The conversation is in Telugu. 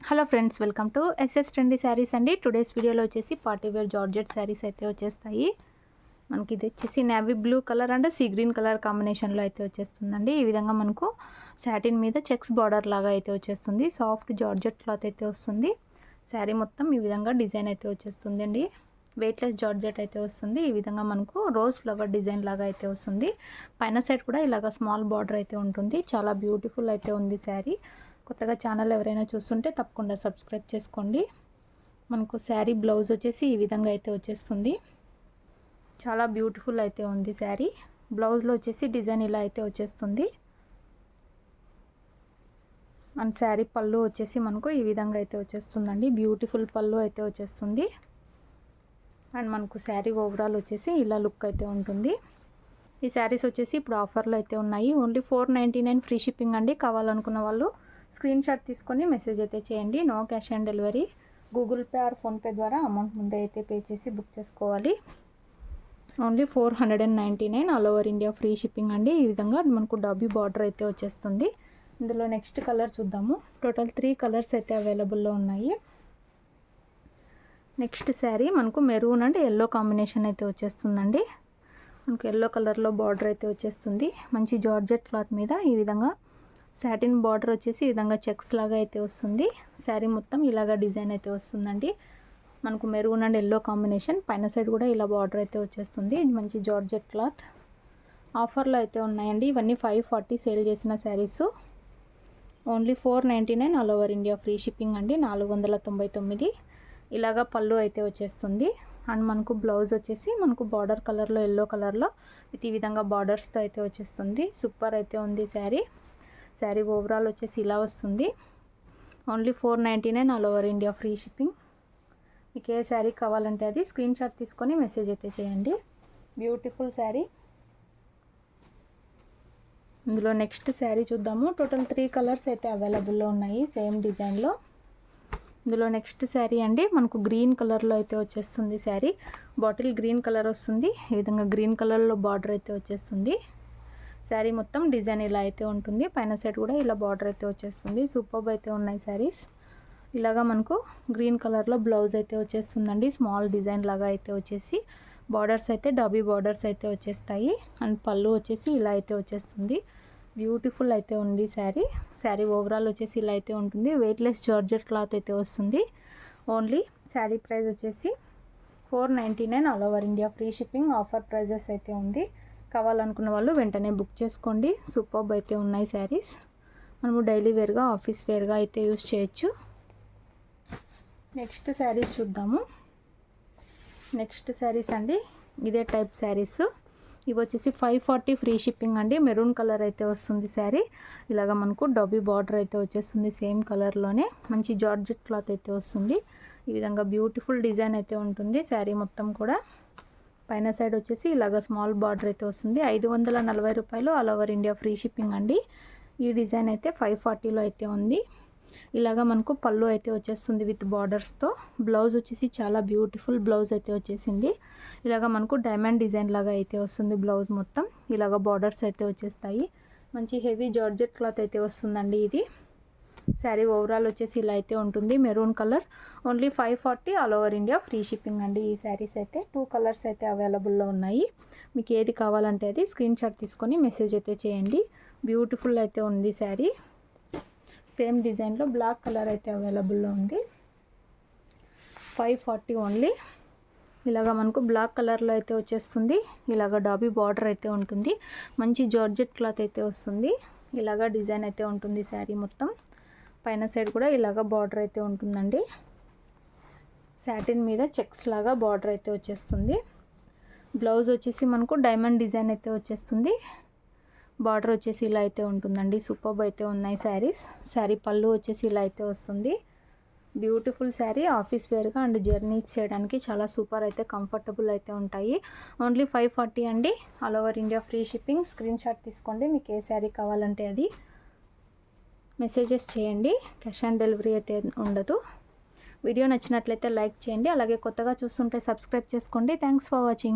Hello friends, welcome to SS trendy saris అండి. టుడేస్ వీడియోలో వచ్చేసి పార్టీ వేర్ జార్జెట్ శారీస్ అయితే వచ్చేస్తాయి. మనకి ఇది వచ్చేసి navy blue colour and sea green colour కాంబినేషన్లో అయితే వచ్చేస్తుందండి. ఈ విధంగా మనకు సాటిన్ మీద చెక్స్ బార్డర్ లాగా అయితే వచ్చేస్తుంది. సాఫ్ట్ జార్జెట్ క్లాత్ అయితే వస్తుంది. శారీ మొత్తం ఈ విధంగా డిజైన్ అయితే వచ్చేస్తుంది అండి. వెయిట్లెస్ జార్జెట్ అయితే వస్తుంది. ఈ విధంగా మనకు రోజ్ ఫ్లవర్ డిజైన్ లాగా అయితే వస్తుంది. పైన సైడ్ కూడా ఇలాగ స్మాల్ బార్డర్ అయితే ఉంటుంది. చాలా బ్యూటిఫుల్ అయితే ఉంది శారీ. కొత్తగా ఛానల్ ఎవరైనా చూస్తుంటే తప్పకుండా సబ్స్క్రైబ్ చేసుకోండి. మనకు శారీ బ్లౌజ్ వచ్చేసి ఈ విధంగా అయితే వచ్చేస్తుంది. చాలా బ్యూటిఫుల్ అయితే ఉంది శారీ. బ్లౌజ్లో వచ్చేసి డిజైన్ ఇలా అయితే వచ్చేస్తుంది. అండ్ శారీ పళ్ళు వచ్చేసి మనకు ఈ విధంగా అయితే వచ్చేస్తుందండి. బ్యూటిఫుల్ పళ్ళు అయితే వచ్చేస్తుంది. అండ్ మనకు శారీ ఓవరాల్ వచ్చేసి ఇలా లుక్ అయితే ఉంటుంది. ఈ శారీస్ వచ్చేసి ఇప్పుడు ఆఫర్లో అయితే ఉన్నాయి. ఓన్లీ 499 ఫ్రీ షిప్పింగ్ అండి. కావాలనుకున్న వాళ్ళు స్క్రీన్ షాట్ తీసుకొని మెసేజ్ అయితే చేయండి. No cash on delivery. Google Pay or PhonePe ద్వారా అమౌంట్ ముందే అయితే పే చేసి బుక్ చేసుకోవాలి. Only 499 all over India free shipping అండి. ఈ విధంగా మనకు డబ్బీ బార్డర్ అయితే వచ్చేస్తుంది. ఇందులో నెక్స్ట్ కలర్ చూద్దాము. టోటల్ 3 కలర్స్ అయితే అవైలబుల్లో ఉన్నాయి. నెక్స్ట్ శారీ మనకు మెరూన్ అండ్ ఎల్లో కాంబినేషన్ అయితే వచ్చేస్తుందండి. మనకు ఎల్లో కలర్లో బార్డర్ అయితే వచ్చేస్తుంది. మంచి జార్జెట్ క్లాత్ మీద ఈ విధంగా సాటిన్ బార్డర్ వచ్చేసి ఈ విధంగా చెక్స్ లాగా అయితే వస్తుంది. శారీ మొత్తం ఇలాగా డిజైన్ అయితే వస్తుందండి. మనకు మెరూన్ అండ్ ఎల్లో కాంబినేషన్. పైన సైడ్ కూడా ఇలా బార్డర్ అయితే వచ్చేస్తుంది. మంచి జార్జెట్ క్లాత్. ఆఫర్లో అయితే ఉన్నాయండి. ఇవన్నీ 540 సేల్ చేసిన saris. Only 499 all over India free shipping అండి. 499. ఇలాగా పళ్ళు అయితే వచ్చేస్తుంది. అండ్ మనకు బ్లౌజ్ వచ్చేసి మనకు బార్డర్ కలర్లో ఎల్లో కలర్లో విత్ ఈ విధంగా బార్డర్స్తో అయితే వచ్చేస్తుంది. సూపర్ అయితే ఉంది శారీ. శారీ ఓవరాల్ వచ్చేసి ఇలా వస్తుంది. Only 499 all over India free shipping. మీకు ఏ శారీ కావాలంటే అది స్క్రీన్ షాట్ తీసుకొని మెసేజ్ అయితే చేయండి. బ్యూటిఫుల్ శారీ. ఇందులో నెక్స్ట్ శారీ చూద్దాము. టోటల్ 3 కలర్స్ అయితే అవైలబుల్లో ఉన్నాయి సేమ్ డిజైన్లో. ఇందులో నెక్స్ట్ శారీ అండి మనకు గ్రీన్ కలర్లో అయితే వచ్చేస్తుంది. శారీ బాటిల్ గ్రీన్ కలర్ వస్తుంది. ఈ విధంగా గ్రీన్ కలర్లో బార్డర్ అయితే వచ్చేస్తుంది. శారీ మొత్తం డిజైన్ ఇలా అయితే ఉంటుంది. పైన సైడ్ కూడా ఇలా బార్డర్ అయితే వచ్చేస్తుంది. సూపర్బ్ అయితే ఉన్నాయి శారీస్. ఇలాగా మనకు గ్రీన్ కలర్లో బ్లౌజ్ అయితే వచ్చేస్తుందండి. స్మాల్ డిజైన్ లాగా అయితే వచ్చేసి బార్డర్స్ అయితే డబీ బార్డర్స్ అయితే వచ్చేస్తాయి. అండ్ పళ్ళు వచ్చేసి ఇలా అయితే వచ్చేస్తుంది. బ్యూటిఫుల్ అయితే ఉంది శారీ. శారీ ఓవరాల్ వచ్చేసి ఇలా అయితే ఉంటుంది. వెయిట్లెస్ జార్జెట్ క్లాత్ అయితే వస్తుంది. ఓన్లీ శారీ ప్రైస్ వచ్చేసి 499 all over India free shipping. Offer prices అయితే ఉంది. కావాలనుకున్న వాళ్ళు వెంటనే బుక్ చేసుకోండి. సూపర్బ్ అయితే ఉన్నాయి శారీస్. మనము డైలీ వేర్గా ఆఫీస్ వేర్గా అయితే యూస్ చేయొచ్చు. నెక్స్ట్ శారీస్ చూద్దాము. నెక్స్ట్ శారీస్ అండి ఇదే టైప్ శారీస్. ఇవి వచ్చేసి 540 ఫ్రీ షిప్పింగ్ అండి. మెరూన్ కలర్ అయితే వస్తుంది శారీ. ఇలాగ మనకు డబ్బీ బార్డర్ అయితే వచ్చేస్తుంది. సేమ్ కలర్లోనే మంచి జార్జెట్ క్లాత్ అయితే వస్తుంది. ఈ విధంగా బ్యూటిఫుల్ డిజైన్ అయితే ఉంటుంది శారీ మొత్తం కూడా. పైన సైడ్ వచ్చేసి ఇలాగ స్మాల్ బార్డర్ అయితే వస్తుంది. 540 రూపాయలు all over India free shipping అండి. ఈ డిజైన్ అయితే 540లో అయితే ఉంది. ఇలాగా మనకు పళ్ళు అయితే వచ్చేస్తుంది విత్ బార్డర్స్తో. బ్లౌజ్ వచ్చేసి చాలా బ్యూటిఫుల్ బ్లౌజ్ అయితే వచ్చేసింది. ఇలాగ మనకు డైమండ్ డిజైన్ లాగా అయితే వస్తుంది బ్లౌజ్ మొత్తం. ఇలాగ బార్డర్స్ అయితే వచ్చేస్తాయి. మంచి హెవీ జార్జెట్ క్లాత్ అయితే వస్తుందండి ఇది. శారీ ఓవరాల్ వచ్చేసి ఇలా అయితే ఉంటుంది. Maroon colour. Only 540 all over India free shipping అండి. ఈ శారీస్ అయితే 2 కలర్స్ అయితే అవైలబుల్లో ఉన్నాయి. మీకు ఏది కావాలంటే అది స్క్రీన్ షాట్ తీసుకొని మెసేజ్ అయితే చేయండి. బ్యూటిఫుల్ అయితే ఉంది శారీ. సేమ్ డిజైన్లో బ్లాక్ కలర్ అయితే అవైలబుల్లో ఉంది. 540 ఓన్లీ. ఇలాగ మనకు బ్లాక్ కలర్లో అయితే వచ్చేస్తుంది. ఇలాగ డాబీ బార్డర్ అయితే ఉంటుంది. మంచి జార్జెట్ క్లాత్ అయితే వస్తుంది. ఇలాగ డిజైన్ అయితే ఉంటుంది శారీ మొత్తం. పైన సైడ్ కూడా ఇలాగ బార్డర్ అయితే ఉంటుందండి. సాటిన్ మీద చెక్స్ లాగా బార్డర్ అయితే వచ్చేస్తుంది. బ్లౌజ్ వచ్చేసి మనకు డైమండ్ డిజైన్ అయితే వచ్చేస్తుంది. బార్డర్ వచ్చేసి ఇలా అయితే ఉంటుందండి. సూపర్బ్ అయితే ఉన్నాయి శారీస్. శారీ పళ్ళు వచ్చేసి ఇలా అయితే వస్తుంది. బ్యూటిఫుల్ శారీ. ఆఫీస్ వేర్గా అండ్ జర్నీ చేయడానికి చాలా సూపర్ అయితే కంఫర్టబుల్ అయితే ఉంటాయి. ఓన్లీ 540 అండి. All over India free shipping. Screen shot తీసుకోండి. మీకు ఏ శారీ కావాలంటే అది మెసేజెస్ చేయండి. క్యాష్ ఆన్ డెలివరీ అయితే ఉండదు. వీడియో నచ్చినట్లయితే లైక్ చేయండి. అలాగే కొత్తగా చూస్తుంటే సబ్స్క్రైబ్ చేసుకోండి. Thanks for watching.